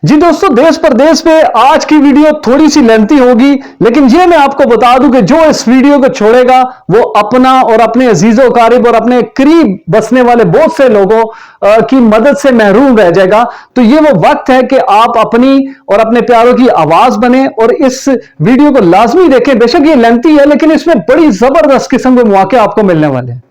जी दोस्तों, देश परदेश में आज की वीडियो थोड़ी सी लेंथी होगी, लेकिन ये मैं आपको बता दूं कि जो इस वीडियो को छोड़ेगा वो अपना और अपने अजीजों कारिब और अपने करीब बसने वाले बहुत से लोगों की मदद से महरूम रह जाएगा। तो ये वो वक्त है कि आप अपनी और अपने प्यारों की आवाज बने और इस वीडियो को लाजमी देखें। बेशक ये लेंथी है, लेकिन इसमें बड़ी जबरदस्त किस्म के मौके आपको मिलने वाले हैं।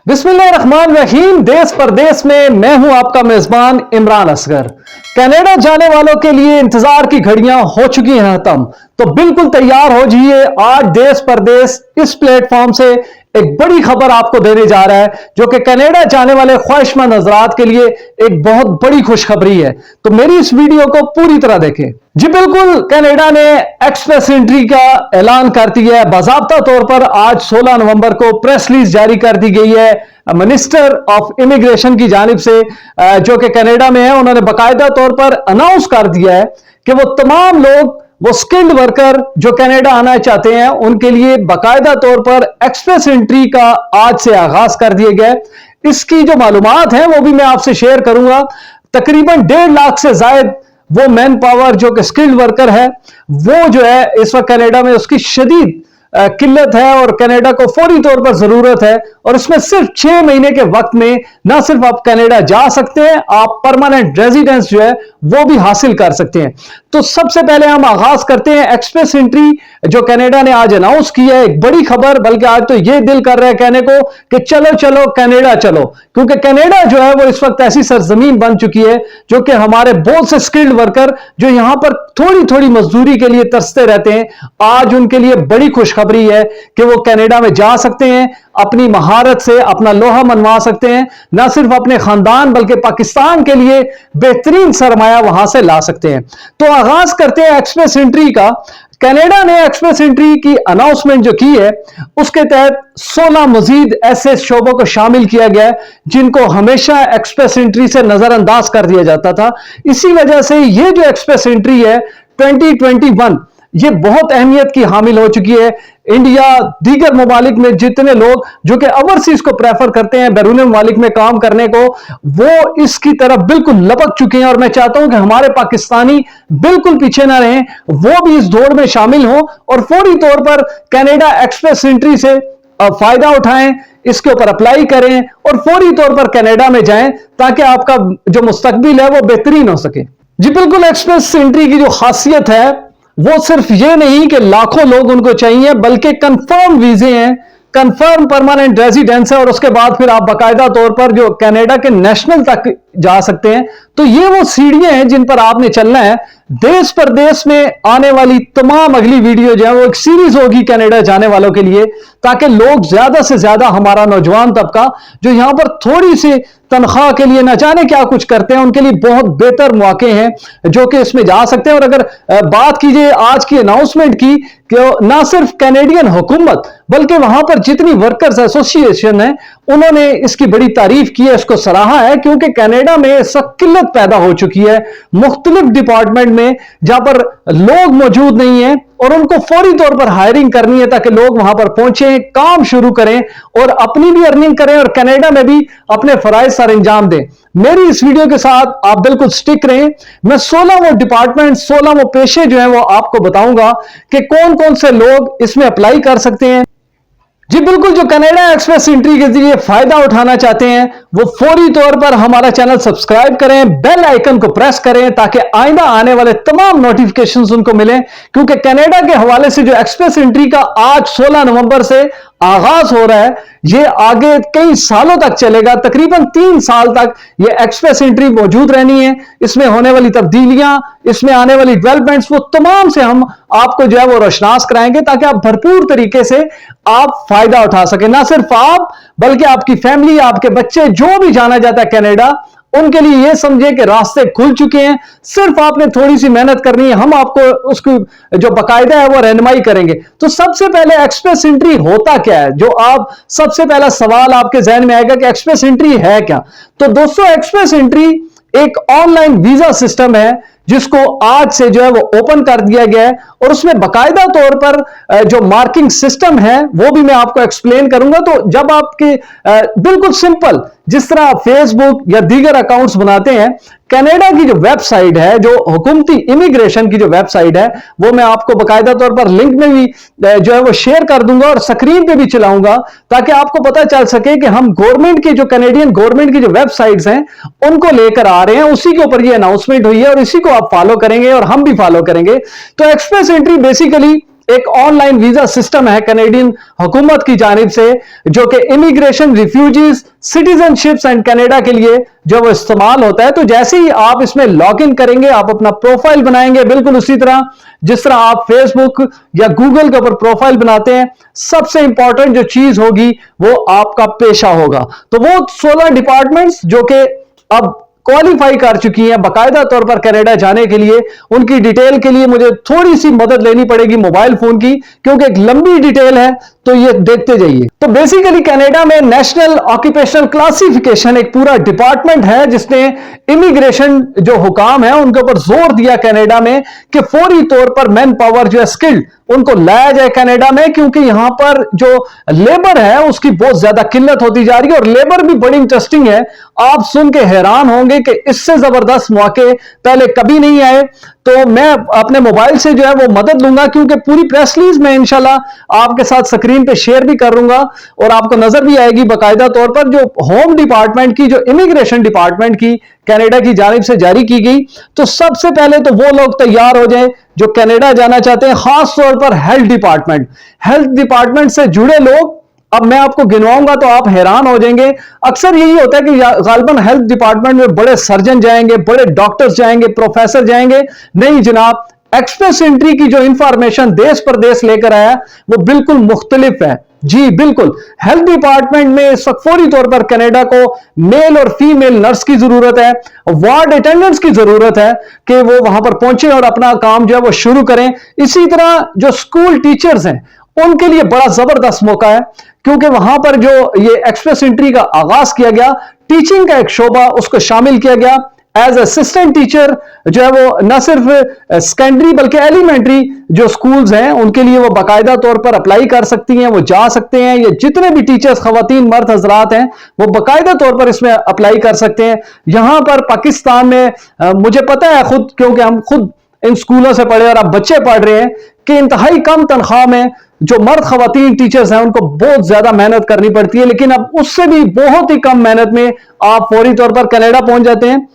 बिस्मिल्लाहिर्रहमानिर्रहीम। देश परदेश में मैं हूं आपका मेजबान इमरान असगर। कनाडा जाने वालों के लिए इंतजार की घड़ियां हो चुकी हैं खत्म, तो बिल्कुल तैयार हो जाइए। आज देश परदेश इस प्लेटफॉर्म से एक बड़ी खबर आपको देने जा रहा है, जो कि कनाडा जाने वाले ख्वाहिशमंद हजरात के लिए एक बहुत बड़ी खुशखबरी है। तो मेरी इस वीडियो को पूरी तरह देखें। जी बिल्कुल, कनाडा ने एक्सप्रेस एंट्री का ऐलान कर दिया है। बाज़ाब्ता तौर पर आज 16 नवंबर को प्रेस रिलीज जारी कर दी गई है मिनिस्टर ऑफ इमिग्रेशन की जानिब से, जो कि कनाडा में है। उन्होंने बाकायदा तौर पर अनाउंस कर दिया है कि वो तमाम लोग, वो स्किल्ड वर्कर जो कनाडा आना चाहते हैं, उनके लिए बाकायदा तौर पर एक्सप्रेस एंट्री का आज से आगाज कर दिया गया है। इसकी जो मालूमात है वो भी मैं आपसे शेयर करूंगा। तकरीबन 1.5 लाख से ज्यादा वो मैन पावर जो कि स्किल्ड वर्कर है, वो जो है इस वक्त कनाडा में उसकी शदीद किल्लत है और कनाडा को फौरी तौर पर जरूरत है। और इसमें सिर्फ 6 महीने के वक्त में ना सिर्फ आप कनाडा जा सकते हैं, आप परमानेंट रेजिडेंस जो है वो भी हासिल कर सकते हैं। तो सबसे पहले हम आगाज करते हैं एक्सप्रेस एंट्री जो कनाडा ने आज अनाउंस की है। एक बड़ी खबर, बल्कि आज तो ये दिल कर रहा है कहने को कि चलो चलो कनाडा चलो, क्योंकि कनाडा जो है वो इस वक्त ऐसी सरजमीन बन चुकी है जो कि हमारे बहुत से स्किल्ड वर्कर जो यहां पर थोड़ी थोड़ी मजदूरी के लिए तरसते रहते हैं, आज उनके लिए बड़ी खुशखबरी है कि वो कनाडा में जा सकते हैं, अपनी महारत से अपना लोहा मनवा सकते हैं, ना सिर्फ अपने खानदान बल्कि पाकिस्तान के लिए बेहतरीन सरमाया वहां से ला सकते हैं। तो आगाज करते हैं एक्सप्रेस एंट्री का। कनाडा ने एक्सप्रेस एंट्री की अनाउंसमेंट जो की है, उसके तहत 16 मजीद ऐसे शोबों को शामिल किया गया है जिनको हमेशा एक्सप्रेस एंट्री से नजरअंदाज कर दिया जाता था। इसी वजह से ये जो एक्सप्रेस एंट्री है 2021, ये बहुत अहमियत की हामिल हो चुकी है। इंडिया, दीगर ममालिक में जितने लोग जो कि ओवरसीज को प्रेफर करते हैं, बैरून ममालिक में काम करने को, वो इसकी तरफ बिल्कुल लपक चुके हैं। और मैं चाहता हूं कि हमारे पाकिस्तानी बिल्कुल पीछे ना रहें, वो भी इस दौड़ में शामिल हो और फौरी तौर पर कनाडा एक्सप्रेस एंट्री से फायदा उठाएं, इसके ऊपर अप्लाई करें और फौरी तौर पर कनाडा में जाएं, ताकि आपका जो मुस्तकबिल है वो बेहतरीन हो सके। जी बिल्कुल, एक्सप्रेस एंट्री की जो खासियत है वो सिर्फ ये नहीं कि लाखों लोग उनको चाहिए, बल्कि कंफर्म वीजे हैं, कंफर्म परमानेंट रेजिडेंस है, और उसके बाद फिर आप बाकायदा तौर पर जो कनाडा के नेशनल तक जा सकते हैं। तो ये वो सीढ़ियां हैं जिन पर आपने चलना है। देश परदेश में आने वाली तमाम अगली वीडियो जो है वो एक सीरीज होगी कनाडा जाने वालों के लिए, ताकि लोग ज्यादा से ज्यादा, हमारा नौजवान तबका जो यहां पर थोड़ी सी तनख्वाह के लिए न जाने क्या कुछ करते हैं, उनके लिए बहुत बेहतर मौके हैं जो कि इसमें जा सकते हैं। और अगर बात कीजिए आज की अनाउंसमेंट की, कि ना सिर्फ कैनेडियन हुकूमत बल्कि वहां पर जितनी वर्कर्स एसोसिएशन है, उन्होंने इसकी बड़ी तारीफ की है, इसको सराहा है, क्योंकि कनाडा में सख्त किल्लत पैदा हो चुकी है मुख्तलिफ डिपार्टमेंट में, जहां पर लोग मौजूद नहीं है और उनको फौरी तौर पर हायरिंग करनी है ताकि लोग वहां पर पहुंचे, काम शुरू करें और अपनी भी अर्निंग करें और कनाडा में भी अपने फराइज सर अंजाम दें। मेरी इस वीडियो के साथ आप बिल्कुल स्टिक रहें। मैं 16 वो डिपार्टमेंट, 16 वो पेशे जो हैं वो आपको बताऊंगा कि कौन कौन से लोग इसमें अप्लाई कर सकते हैं। जी बिल्कुल, जो कनाडा एक्सप्रेस एंट्री के जरिए फायदा उठाना चाहते हैं वो फौरी तौर पर हमारा चैनल सब्सक्राइब करें, बेल आइकन को प्रेस करें, ताकि आइंदा आने वाले तमाम नोटिफिकेशंस उनको मिलें। क्योंकि कनाडा के हवाले से जो एक्सप्रेस एंट्री का आज 16 नवंबर से आगाज हो रहा है, ये आगे कई सालों तक चलेगा। तकरीबन 3 साल तक ये एक्सप्रेस एंट्री मौजूद रहनी है। इसमें होने वाली तब्दीलियां, इसमें आने वाली डेवलपमेंट्स, वो तमाम से हम आपको जो है वो रोशनास कराएंगे, ताकि आप भरपूर तरीके से आप फायदा उठा सके। ना सिर्फ आप बल्कि आपकी फैमिली, आपके बच्चे, जो भी जाना जाता है कनाडा, उनके लिए यह समझे कि रास्ते खुल चुके हैं। सिर्फ आपने थोड़ी सी मेहनत करनी है, हम आपको उसकी जो बाकायदा है वो रहनुमाई करेंगे। तो सबसे पहले एक्सप्रेस एंट्री होता क्या है, जो आप सबसे पहला सवाल आपके जहन में आएगा कि एक्सप्रेस एंट्री है क्या। तो दोस्तों, एक्सप्रेस एंट्री एक ऑनलाइन वीजा सिस्टम है जिसको आज से जो है वो ओपन कर दिया गया है, और उसमें बाकायदा तौर पर जो मार्किंग सिस्टम है वो भी मैं आपको एक्सप्लेन करूंगा। तो जब आपके बिल्कुल सिंपल जिस तरह आप फेसबुक या दीगर अकाउंट्स बनाते हैं, कनाडा की जो वेबसाइट है, जो हुकूमती इमिग्रेशन की जो वेबसाइट है, वो मैं आपको बाकायदा तौर पर लिंक में भी जो है वो शेयर कर दूंगा और स्क्रीन पे भी चलाऊंगा, ताकि आपको पता चल सके कि हम गवर्नमेंट की जो कैनेडियन गवर्नमेंट की जो वेबसाइट्स हैं उनको लेकर आ रहे हैं। उसी के ऊपर ये अनाउंसमेंट हुई है और इसी को आप फॉलो करेंगे और हम भी फॉलो करेंगे। तो एक्सप्रेस एंट्री बेसिकली एक ऑनलाइन वीजा सिस्टम है कैनेडियन हुकूमत की जानिब से, जो कि immigration, refugees, citizenships and Canada के लिए जो वो इस्तेमाल होता है। तो जैसे ही आप इसमें लॉग इन करेंगे, आप अपना प्रोफाइल बनाएंगे, बिल्कुल उसी तरह जिस तरह आप फेसबुक या गूगल के ऊपर प्रोफाइल बनाते हैं। सबसे इंपॉर्टेंट जो चीज होगी वो आपका पेशा होगा। तो वो 16 डिपार्टमेंट्स जो कि अब क्वालिफाई कर चुकी हैं बाकायदा तौर पर कनाडा जाने के लिए, उनकी डिटेल के लिए मुझे थोड़ी सी मदद लेनी पड़ेगी मोबाइल फोन की, क्योंकि एक लंबी डिटेल है, तो ये देखते जाइए। तो बेसिकली कनाडा में नेशनल ऑक्यूपेशनल क्लासिफिकेशन एक पूरा डिपार्टमेंट है जिसने इमिग्रेशन जो हुकाम है उनके ऊपर जोर दिया कनाडा में कि फौरी तौर पर मैन पावर जो है स्किल्ड उनको लाया जाए कनाडा में, क्योंकि यहां पर जो लेबर है उसकी बहुत ज्यादा किल्लत होती जा रही है। और लेबर भी बड़ी इंटरेस्टिंग है, आप सुन के हैरान होंगे कि इससे जबरदस्त मौके पहले कभी नहीं आए। तो मैं अपने मोबाइल से जो है वो मदद लूंगा, क्योंकि पूरी प्रेस रिलीज मैं इंशाल्लाह आपके साथ स्क्रीन पे शेयर भी करूंगा और आपको नजर भी आएगी बाकायदा तौर पर, जो होम डिपार्टमेंट की, जो इमिग्रेशन डिपार्टमेंट की कनाडा की जानिब से जारी की गई। तो सबसे पहले तो वो लोग तैयार हो जाएं जो कनाडा जाना चाहते हैं, खास तौर पर हेल्थ डिपार्टमेंट से जुड़े लोग। अब मैं आपको गिनवाऊंगा तो आप हैरान हो जाएंगे। अक्सर यही होता है कि गालिबन हेल्थ डिपार्टमेंट में बड़े सर्जन जाएंगे, बड़े डॉक्टर्स जाएंगे, प्रोफेसर जाएंगे। नहीं जनाब, एक्सप्रेस एंट्री की जो इंफॉर्मेशन देश प्रदेश लेकर आया वो बिल्कुल मुख्तलिफ है। जी बिल्कुल, हेल्थ डिपार्टमेंट में इस वक्त फौरी तौर पर कनाडा को मेल और फीमेल नर्स की जरूरत है, वार्ड अटेंडेंट्स की जरूरत है कि वो वहां पर पहुंचे और अपना काम जो है वो शुरू करें। इसी तरह जो स्कूल टीचर्स हैं उनके लिए बड़ा जबरदस्त मौका है, क्योंकि वहां पर जो ये एक्सप्रेस एंट्री का आगाज किया गया, टीचिंग का एक शोबा उसको शामिल किया गया। एज असिस्टेंट टीचर जो है वो न सिर्फ सेकेंडरी बल्कि एलिमेंट्री जो स्कूल्स हैं उनके लिए वो बाकायदा तौर पर अप्लाई कर सकती हैं, वो जा सकते हैं। ये जितने भी टीचर्स खवातीन मर्द हजरात हैं वो बाकायदा तौर पर इसमें अप्लाई कर सकते हैं। यहां पर पाकिस्तान में मुझे पता है खुद, क्योंकि हम खुद इन स्कूलों से पढ़े और अब बच्चे पढ़ रहे हैं, कि इंतहाई कम तनख्वाह में जो मर्द खवातीन टीचर्स हैं उनको बहुत ज्यादा मेहनत करनी पड़ती है, लेकिन अब उससे भी बहुत ही कम मेहनत में आप फौरी तौर पर कनाडा पहुंच जाते हैं।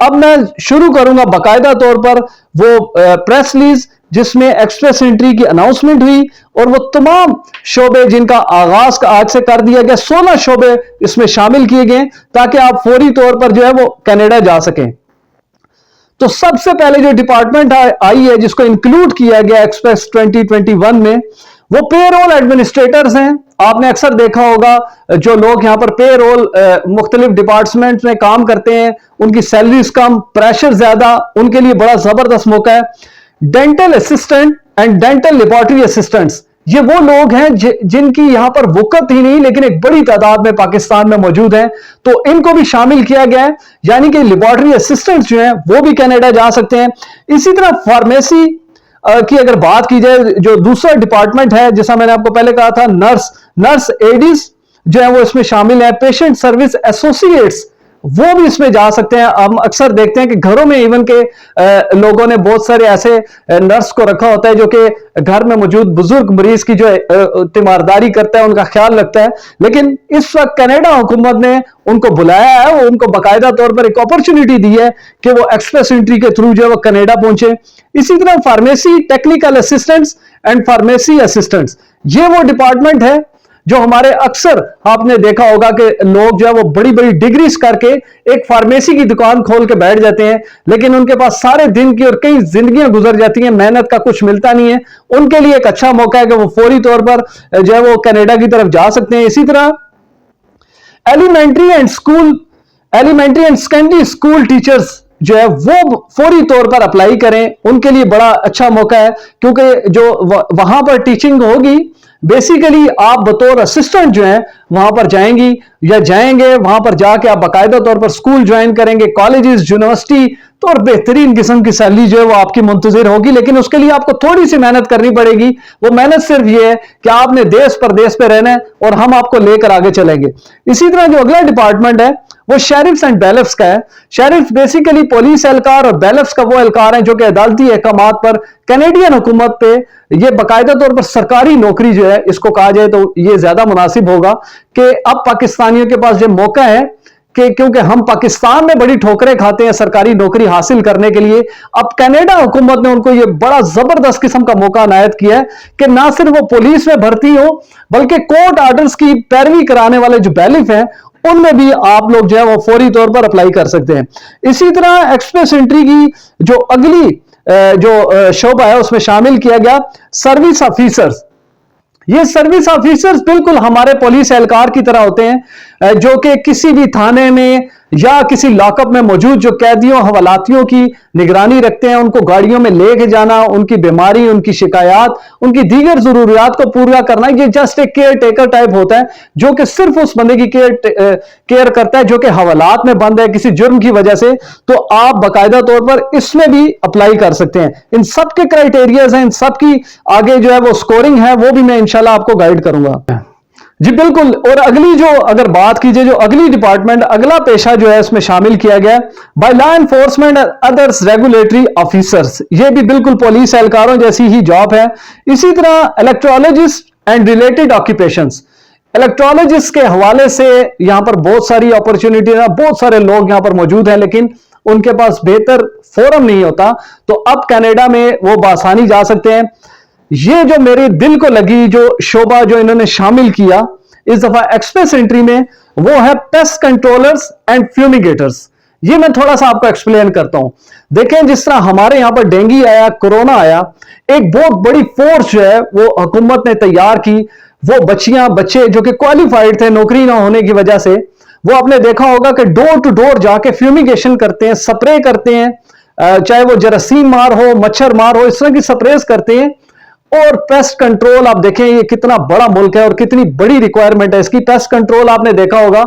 अब मैं शुरू करूंगा बाकायदा तौर पर वो प्रेस रिलीज जिसमें एक्सप्रेस एंट्री की अनाउंसमेंट हुई और वो तमाम शोबे जिनका आगाज आज से कर दिया गया, 16 शोबे इसमें शामिल किए गए ताकि आप फौरी तौर पर जो है वो कनाडा जा सकें। तो सबसे पहले जो डिपार्टमेंट आई है जिसको इंक्लूड किया गया एक्सप्रेस 2021 में, वो पेरोल एडमिनिस्ट्रेटर्स हैं। आपने अक्सर देखा होगा जो लोग यहां पर पेरोल मुख्तलिफ डिपार्टमेंट्स में काम करते हैं उनकी सैलरीज कम, प्रेशर ज्यादा, उनके लिए बड़ा जबरदस्त मौका है। Dental assistant and dental laboratory assistants, ये वो लोग हैं जिनकी यहां पर वक़्त ही नहीं लेकिन एक बड़ी तादाद में पाकिस्तान में मौजूद हैं, तो इनको भी शामिल किया गया है। यानी कि लेबोरेटरी असिस्टेंट्स जो हैं वो भी कनाडा जा सकते हैं। इसी तरह फार्मेसी की अगर बात की जाए, जो दूसरा डिपार्टमेंट है जैसा मैंने आपको पहले कहा था, नर्स एडीज जो है वो इसमें शामिल है। पेशेंट सर्विस एसोसिएट्स वो भी इसमें जा सकते हैं। हम अक्सर देखते हैं कि घरों में इवन के लोगों ने बहुत सारे ऐसे नर्स को रखा होता है जो कि घर में मौजूद बुजुर्ग मरीज की जो तीमारदारी करता है, उनका ख्याल रखता है। लेकिन इस वक्त कनाडा हुकूमत ने उनको बुलाया है, वो उनको बाकायदा तौर पर एक अपॉर्चुनिटी दी है कि वो एक्सप्रेस एंट्री के थ्रू जो है वो कनाडा पहुंचे। इसी तरह pharmacy technical assistants and pharmacy assistants, ये वो डिपार्टमेंट है जो हमारे अक्सर आपने देखा होगा कि लोग जो है वो बड़ी बड़ी डिग्रीज करके एक फार्मेसी की दुकान खोल के बैठ जाते हैं, लेकिन उनके पास सारे दिन की और कई जिंदगियां गुजर जाती हैं, मेहनत का कुछ मिलता नहीं है। उनके लिए एक अच्छा मौका है कि वो फौरी तौर पर जो है वो कनाडा की तरफ जा सकते हैं। इसी तरह elementary and secondary school teachers जो है वो फौरी तौर पर अप्लाई करें, उनके लिए बड़ा अच्छा मौका है, क्योंकि जो वहां पर टीचिंग होगी बेसिकली आप बतौर असिस्टेंट जो है वहां पर जाएंगी या जाएंगे, वहां पर जाके आप बाकायदा तौर पर स्कूल ज्वाइन करेंगे, कॉलेजेस, यूनिवर्सिटी, तो और बेहतरीन किस्म की सैलरी जो है वो आपकी मुंतजिर होगी। लेकिन उसके लिए आपको थोड़ी सी मेहनत करनी पड़ेगी। वो मेहनत सिर्फ ये है कि आपने देश परदेश पे रहना है और हम आपको लेकर आगे चलेंगे। इसी तरह जो अगला डिपार्टमेंट है वो शेरिफ्स एंड बैलिफ्स का है। शेरिफ्स बेसिकली पुलिस एहलकार और बैलिफ्स का वो एहलकार है जो कि अदालती अहकामात पर कैनेडियन हुकूमत पे ये बाकायदा तौर पर सरकारी नौकरी जो है, इसको कहा जाए तो ये ज्यादा मुनासिब होगा कि अब पाकिस्तानियों के पास जो मौका है कि क्योंकि हम पाकिस्तान में बड़ी ठोकरें खाते हैं सरकारी नौकरी हासिल करने के लिए, अब कनाडा हुकूमत ने उनको ये बड़ा जबरदस्त किस्म का मौका अनायत किया है कि ना सिर्फ वो पुलिस में भर्ती हो बल्कि कोर्ट ऑर्डर्स की पैरवी कराने वाले जो बैलिफ हैं उनमें भी आप लोग जो है वो फौरी तौर पर अप्लाई कर सकते हैं। इसी तरह एक्सप्रेस एंट्री की जो अगली जो शोबा है उसमें शामिल किया गया सर्विस ऑफिसर्स। ये सर्विस ऑफिसर्स बिल्कुल हमारे पुलिस एहलकार की तरह होते हैं जो कि किसी भी थाने में या किसी लॉकअप में मौजूद जो कैदियों हवालातियों की निगरानी रखते हैं, उनको गाड़ियों में लेके जाना, उनकी बीमारी, उनकी शिकायत, उनकी दीगर जरूरियात को पूरा करना, ये जस्ट एक केयर टेकर टाइप होता है जो कि सिर्फ उस बंदे की केयर करता है जो कि हवालात में बंद है किसी जुर्म की वजह से। तो आप बाकायदा तौर पर इसमें भी अप्लाई कर सकते हैं। इन सब के क्राइटेरियाज हैं, इन सब की आगे जो है वो स्कोरिंग है, वो भी मैं इंशाल्लाह आपको गाइड करूंगा। जी बिल्कुल। और अगली जो अगर बात कीजिए जो अगली डिपार्टमेंट, अगला पेशा जो है इसमें शामिल किया गया by law enforcement others regulatory officers. ये भी बिल्कुल पुलिस एहलकारों जैसी ही जॉब है। इसी तरह इलेक्ट्रोलॉजिस्ट एंड रिलेटेड ऑक्यूपेशंस। इलेक्ट्रोलॉजिस्ट के हवाले से यहां पर बहुत सारी अपॉर्चुनिटी है, बहुत सारे लोग यहां पर मौजूद हैं लेकिन उनके पास बेहतर फोरम नहीं होता, तो अब कनाडा में वो बासानी जा सकते हैं। ये जो मेरे दिल को लगी जो शोबा जो इन्होंने शामिल किया इस दफा एक्सप्रेस एंट्री में, वो है पेस्ट कंट्रोलर्स एंड फ्यूमिगेटर्स। ये मैं थोड़ा सा आपको एक्सप्लेन करता हूं। देखें, जिस तरह हमारे यहां पर डेंगू आया, कोरोना आया, एक बहुत बड़ी फोर्स जो है वो हुकूमत ने तैयार की। वो बच्चे जो कि क्वालिफाइड थे नौकरी ना होने की वजह से, वो आपने देखा होगा कि डोर टू डोर जाके फ्यूमिगेशन करते हैं, स्प्रे करते हैं, चाहे वो जरासीम मार हो, मच्छर मार हो, इस तरह की स्प्रेज करते हैं। और पेस्ट कंट्रोल आप देखें ये कितना बड़ा मुल्क है और कितनी बड़ी रिक्वायरमेंट है इसकी। पेस्ट कंट्रोल आपने देखा होगा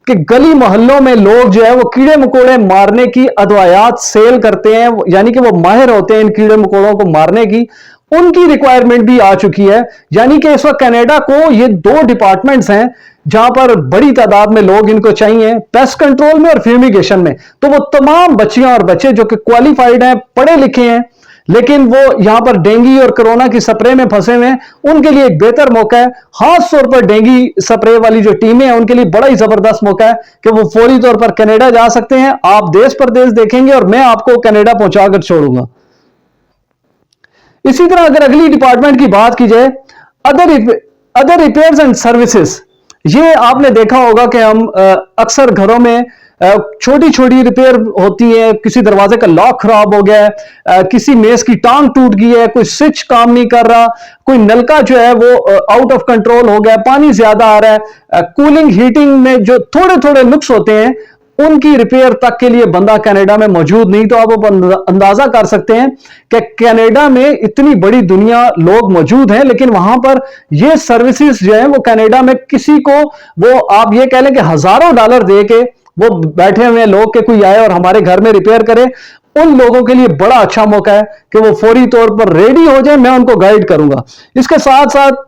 कि गली मोहल्लों में लोग जो है वो कीड़े मकोड़े मारने की अदवायात सेल करते हैं, यानी कि वो माहिर होते हैं इन कीड़े मकोड़ों को मारने की। उनकी रिक्वायरमेंट भी आ चुकी है, यानी कि इस वक्त कनाडा को ये दो डिपार्टमेंट्स हैं जहां पर बड़ी तादाद में लोग इनको चाहिए, पेस्ट कंट्रोल में और फ्यूमिगेशन में। तो वो तमाम बच्चियां और बच्चे जो कि क्वालिफाइड हैं, पढ़े लिखे हैं, लेकिन वो यहां पर डेंगू और कोरोना की स्प्रे में फंसे हुए हैं, उनके लिए एक बेहतर मौका है। खास तौर पर डेंगू स्प्रे वाली जो टीमें हैं उनके लिए बड़ा ही जबरदस्त मौका है कि वो फौरी तौर पर कनाडा जा सकते हैं। आप देश परदेश देखेंगे और मैं आपको कनाडा पहुंचाकर छोड़ूंगा। इसी तरह अगर अगली डिपार्टमेंट की बात की जाए, अदर रिपेयर्स एंड सर्विसेज। ये आपने देखा होगा कि हम अक्सर घरों में छोटी छोटी रिपेयर होती है, किसी दरवाजे का लॉक खराब हो गया है, किसी मेज की टांग टूट गई है, कोई स्विच काम नहीं कर रहा, कोई नलका जो है वो आउट ऑफ कंट्रोल हो गया, पानी ज्यादा आ रहा है, कूलिंग हीटिंग में जो थोड़े थोड़े नुक्स होते हैं उनकी रिपेयर तक के लिए बंदा कनाडा में मौजूद नहीं। तो आप अंदाजा कर सकते हैं कि कनाडा में इतनी बड़ी दुनिया लोग मौजूद हैं लेकिन वहां पर ये सर्विसेज जो है वो कनाडा में किसी को, वो आप ये कह लें कि हजारों डॉलर दे के वो बैठे हुए लोग के कोई आए और हमारे घर में रिपेयर करे, उन लोगों के लिए बड़ा अच्छा मौका है कि वो फौरी तौर पर रेडी हो जाए। मैं उनको गाइड करूंगा। इसके साथ साथ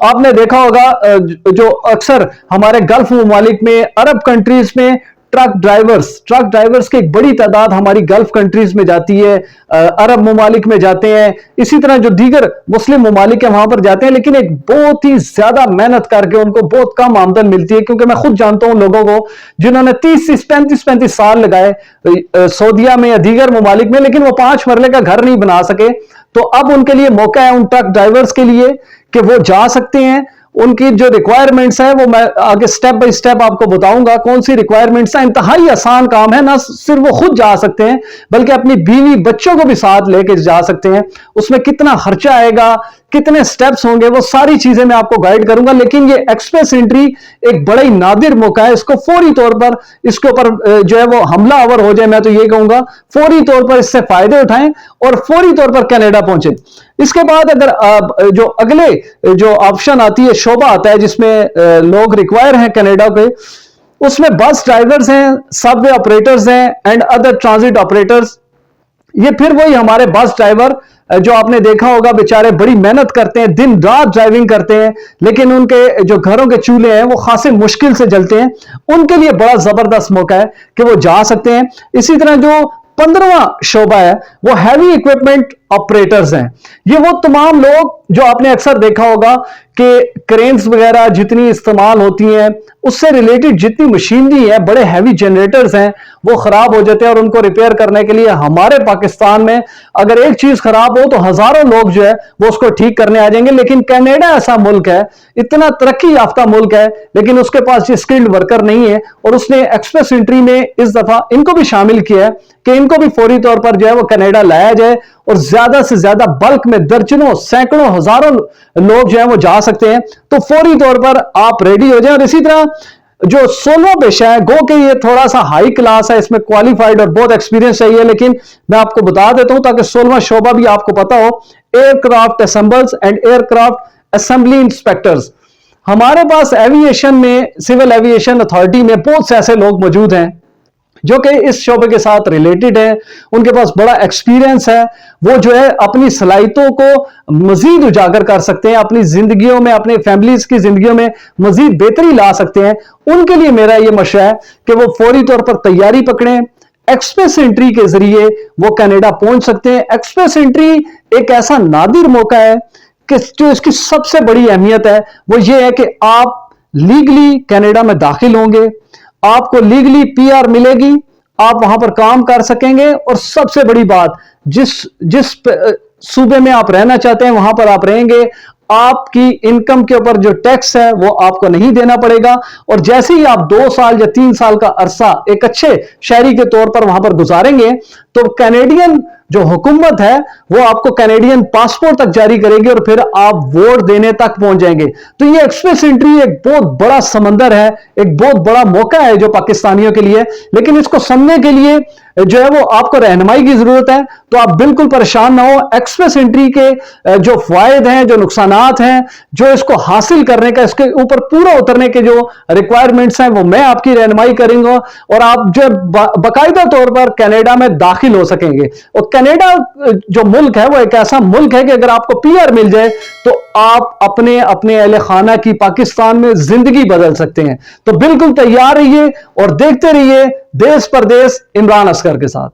आपने देखा होगा जो अक्सर हमारे गल्फ ममालिक में, अरब कंट्रीज में ट्रक ड्राइवर्स की एक बड़ी तादाद हमारी गल्फ कंट्रीज में जाती है, अरब ममालिक में जाते हैं, इसी तरह जो दीगर मुस्लिम ममालिक है वहां पर जाते हैं, लेकिन एक बहुत ही ज्यादा मेहनत करके उनको बहुत कम आमदन मिलती है। क्योंकि मैं खुद जानता हूं लोगों को जिन्होंने 30-35 साल लगाए सऊदीया में या दीगर ममालिक में, लेकिन वो 5 मरले का घर नहीं बना सके। तो अब उनके लिए मौका है उन ट्रक ड्राइवर्स के लिए कि वो जा सकते हैं। उनकी जो रिक्वायरमेंट्स है वो मैं आगे स्टेप बाय स्टेप आपको बताऊंगा कौन सी रिक्वायरमेंट्स है। इंतहाई आसान काम है, ना सिर्फ वो खुद जा सकते हैं बल्कि अपनी बीवी बच्चों को भी साथ लेके जा सकते हैं। उसमें कितना खर्चा आएगा, कितने स्टेप्स होंगे, वो सारी चीजें मैं आपको गाइड करूंगा। लेकिन ये एक्सप्रेस एंट्री एक बड़ा ही नादिर मौका है, इसको फौरी तौर पर इसके ऊपर जो है वो हमला आवर हो जाए, मैं तो ये कहूंगा फौरी तौर पर इससे फायदे उठाएं और फौरी तौर पर कनाडा पहुंचे। इसके बाद अगर जो अगले जो ऑप्शन आती है, शोबा आता है जिसमें लोग रिक्वायर हैं कनाडा के, उसमें बस ड्राइवर्स हैं, सबवे ऑपरेटर्स हैं एंड अदर ट्रांजिट ऑपरेटर्स। ये फिर वही हमारे बस ड्राइवर जो आपने देखा होगा, बेचारे बड़ी मेहनत करते हैं, दिन रात ड्राइविंग करते हैं, लेकिन उनके जो घरों के चूल्हे हैं वो खासे मुश्किल से जलते हैं। उनके लिए बड़ा जबरदस्त मौका है कि वो जा सकते हैं। इसी तरह जो 15वां शोबा है वो हैवी इक्विपमेंट ऑपरेटर्स हैं। ये वो तमाम लोग जो आपने अक्सर देखा होगा कि क्रेन्स वगैरह जितनी इस्तेमाल होती हैं, उससे रिलेटेड जितनी मशीनरी है, बड़े हैवी जनरेटर्स हैं, वो खराब हो जाते हैं और उनको रिपेयर करने के लिए हमारे पाकिस्तान में अगर एक चीज खराब हो तो हजारों लोग जो है वो उसको ठीक करने आ जाएंगे। लेकिन कनाडा ऐसा मुल्क है, इतना तरक्की याफ्ता मुल्क है, लेकिन उसके पास ये स्किल्ड वर्कर नहीं है, और उसने एक्सप्रेस एंट्री में इस दफा इनको भी शामिल किया है कि इनको भी फौरी तौर पर जो है वो कनाडा लाया जाए और ज्यादा से ज्यादा बल्क में दर्जनों सैकड़ों हजारों लोग जो है वो जा सकते हैं। तो फौरी तौर पर आप रेडी हो जाएं। और इसी तरह जो 16वां पेशा है, गो के ये थोड़ा सा हाई क्लास है, इसमें क्वालिफाइड और बहुत एक्सपीरियंस चाहिए, लेकिन मैं आपको बता देता हूं ताकि 16वां शोबा भी आपको पता हो, aircraft assembles and aircraft assembly inspectors. हमारे पास एविएशन में, सिविल एविएशन अथॉरिटी में बहुत से ऐसे लोग मौजूद हैं जो कि इस शोबे के साथ रिलेटेड है, उनके पास बड़ा एक्सपीरियंस है, वो जो है अपनी सलाहियतों को मजीद उजागर कर सकते हैं, अपनी जिंदगियों में, अपने फैमिलीज की जिंदगियों में मजीद बेहतरी ला सकते हैं। उनके लिए मेरा ये मशवरा है कि वो फौरी तौर पर तैयारी पकड़ें। एक्सप्रेस एंट्री के जरिए वो कनाडा पहुंच सकते हैं। एक्सप्रेस एंट्री एक ऐसा नादिर मौका है कि जो इसकी सबसे बड़ी अहमियत है वो ये है कि आप लीगली कनाडा में दाखिल होंगे, आपको लीगली पीआर मिलेगी, आप वहां पर काम कर सकेंगे, और सबसे बड़ी बात, जिस सूबे में आप रहना चाहते हैं वहां पर आप रहेंगे। आपकी इनकम के ऊपर जो टैक्स है वो आपको नहीं देना पड़ेगा, और जैसे ही आप 2 साल या 3 साल का अरसा एक अच्छे शहरी के तौर पर वहां पर गुजारेंगे तो कैनेडियन जो हुकूमत है वो आपको कैनेडियन पासपोर्ट तक जारी करेगी और फिर आप वोट देने तक पहुंच जाएंगे। तो ये एक्सप्रेस एंट्री एक बहुत बड़ा समंदर है, एक बहुत बड़ा मौका है जो पाकिस्तानियों के लिए, लेकिन इसको समझने के लिए जो है वो आपको रहनुमाई की जरूरत है। तो आप बिल्कुल परेशान ना हो। एक्सप्रेस एंट्री के जो फायदे हैं, जो नुकसानात हैं, जो इसको हासिल करने का, इसके ऊपर पूरा उतरने के जो रिक्वायरमेंट्स हैं, वो मैं आपकी रहनुमाई करूंगा और आप जो बाकायदा तौर पर कनाडा में दाखिल हो सकेंगे। और कनाडा जो मुल्क है वो एक ऐसा मुल्क है कि अगर आपको पीआर मिल जाए तो आप अपने अहले खाना की पाकिस्तान में जिंदगी बदल सकते हैं। तो बिल्कुल तैयार रहिए और देखते रहिए देश परदेश इमरान असगर के साथ।